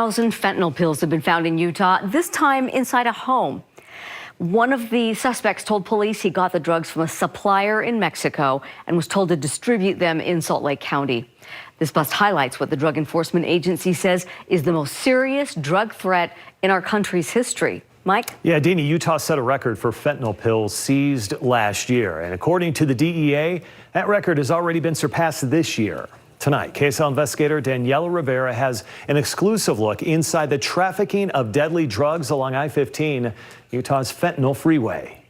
1,000 fentanyl pills have been found in Utah, this time inside a home. One of the suspects told police he got the drugs from a supplier in Mexico and was told to distribute them in Salt Lake County. This bust highlights what the Drug Enforcement Agency says is the most serious drug threat in our country's history. Mike? Yeah, Deanie, Utah set a record for fentanyl pills seized last year. And according to the DEA, that record has already been surpassed this year. Tonight, KSL investigator Daniela Rivera has an exclusive look inside the trafficking of deadly drugs along I-15, Utah's Fentanyl Freeway.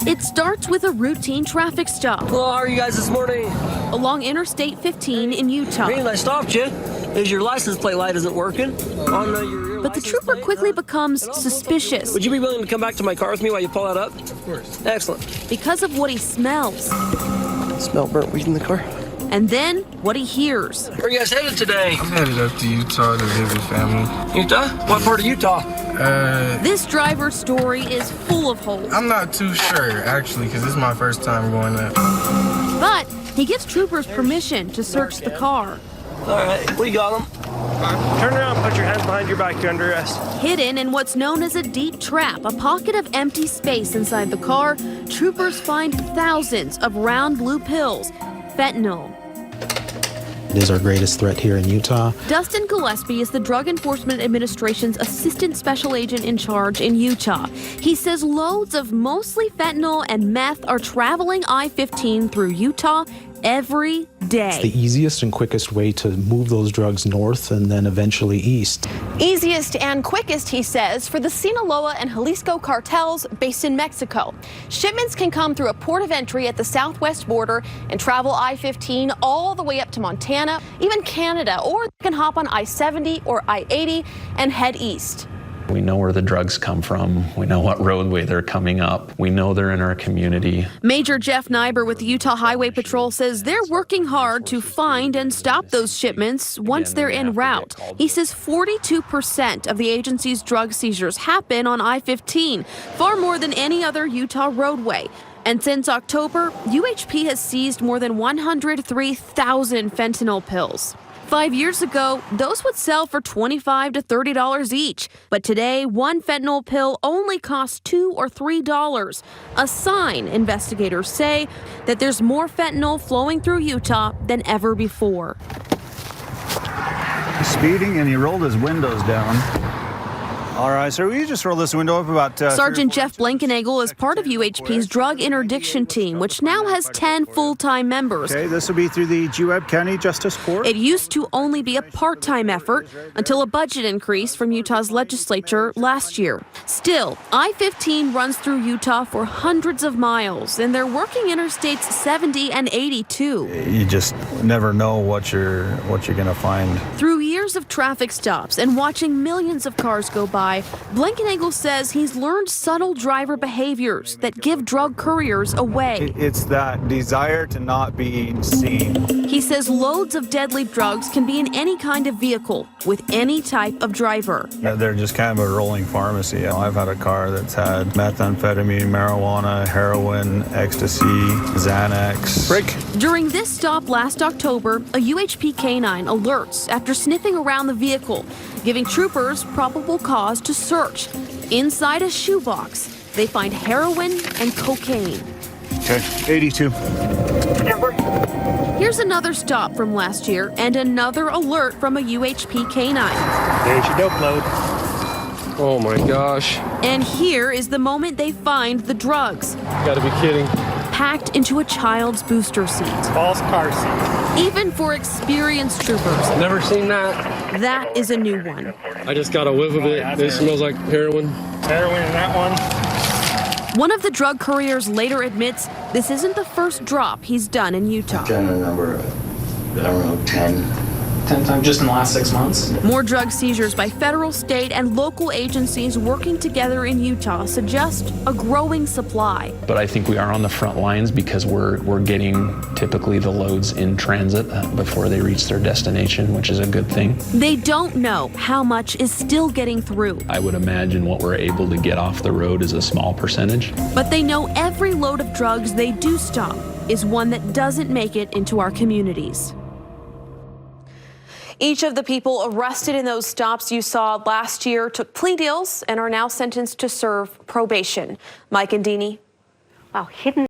It starts with a routine traffic stop. Well, how are you guys this morning? Along Interstate 15 in Utah. The reason I stopped you is your license plate light isn't working on your But the trooper quickly becomes suspicious. Would you be willing to come back to my car with me while you pull that up? Of course. Excellent. Because of what he smells. Smell burnt weed in the car. And then what he hears. Where are you guys headed today? I'm headed up to Utah to visit family. Utah? What part of Utah? This driver's story is full of holes. I'm not too sure, actually, because this is my first time going up. But he gives troopers permission to search the car. All right, we got them. Turn around, put your hands behind your back, you're under arrest. Hidden in what's known as a deep trap, a pocket of empty space inside the car, troopers find thousands of round blue pills, fentanyl. It is our greatest threat here in Utah. Dustin Gillespie is the Drug Enforcement Administration's assistant special agent in charge in Utah. He says loads of mostly fentanyl and meth are traveling I-15 through Utah every day. It's the easiest and quickest way to move those drugs north and then eventually east. Easiest and quickest, he says, for the Sinaloa and Jalisco cartels based in Mexico. Shipments can come through a port of entry at the southwest border and travel I-15 all the way up to Montana, even Canada, or they can hop on I-70 or I-80 and head east. We know where the drugs come from. We know what roadway they're coming up. We know they're in our community. Major Jeff Nyber with the Utah Highway Patrol says they're working hard to find and stop those shipments once they're en route. He says 42% of the agency's drug seizures happen on I-15, far more than any other Utah roadway. And since October, UHP has seized more than 103,000 fentanyl pills. 5 years ago, those would sell for $25 to $30 each. But today, one fentanyl pill only costs $2 or $3. A sign, investigators say, that there's more fentanyl flowing through Utah than ever before. Speeding, and he rolled his windows down. All right, sir, will you just roll this window up about... Sergeant Jeff Blankenagel is part of UHP's drug interdiction team, which now has 10 full-time members. Okay, this will be through the Juab County Justice Court. It used to only be a part-time effort until a budget increase from Utah's legislature last year. Still, I-15 runs through Utah for hundreds of miles, and they're working Interstates 70 and 80 too. You just never know what you're going to find. Through years of traffic stops and watching millions of cars go by, Blankenagel says he's learned subtle driver behaviors that give drug couriers away. It's that desire to not be seen. He says loads of deadly drugs can be in any kind of vehicle with any type of driver. They're just kind of a rolling pharmacy. I've had a car that's had methamphetamine, marijuana, heroin, ecstasy, Xanax. Break. During this stop last October, a UHP canine alerts after sniffing around the vehicle, giving troopers probable cause to search. Inside a shoebox, they find heroin and cocaine. Okay, 82. Here's another stop from last year and another alert from a UHP canine. There's your dope load. Oh my gosh. And here is the moment they find the drugs. You gotta be kidding. Packed into a child's booster seat. False car seat. Even for experienced troopers, Never seen that. that is a new one. I just got a whiff of it. It smells like heroin. Heroin in that one. One of the drug couriers later admits this isn't the first drop he's done in Utah. I've done a number of, I don't know, 10 times just in the last 6 months. More drug seizures by federal, state, and local agencies working together in Utah suggest a growing supply. But I think we are on the front lines because we're getting typically the loads in transit before they reach their destination, which is a good thing. They don't know how much is still getting through. I would imagine what we're able to get off the road is a small percentage. But they know every load of drugs they do stop is one that doesn't make it into our communities. Each of the people arrested in those stops you saw last year took plea deals and are now sentenced to serve probation. Mike and Deanie. Wow, hidden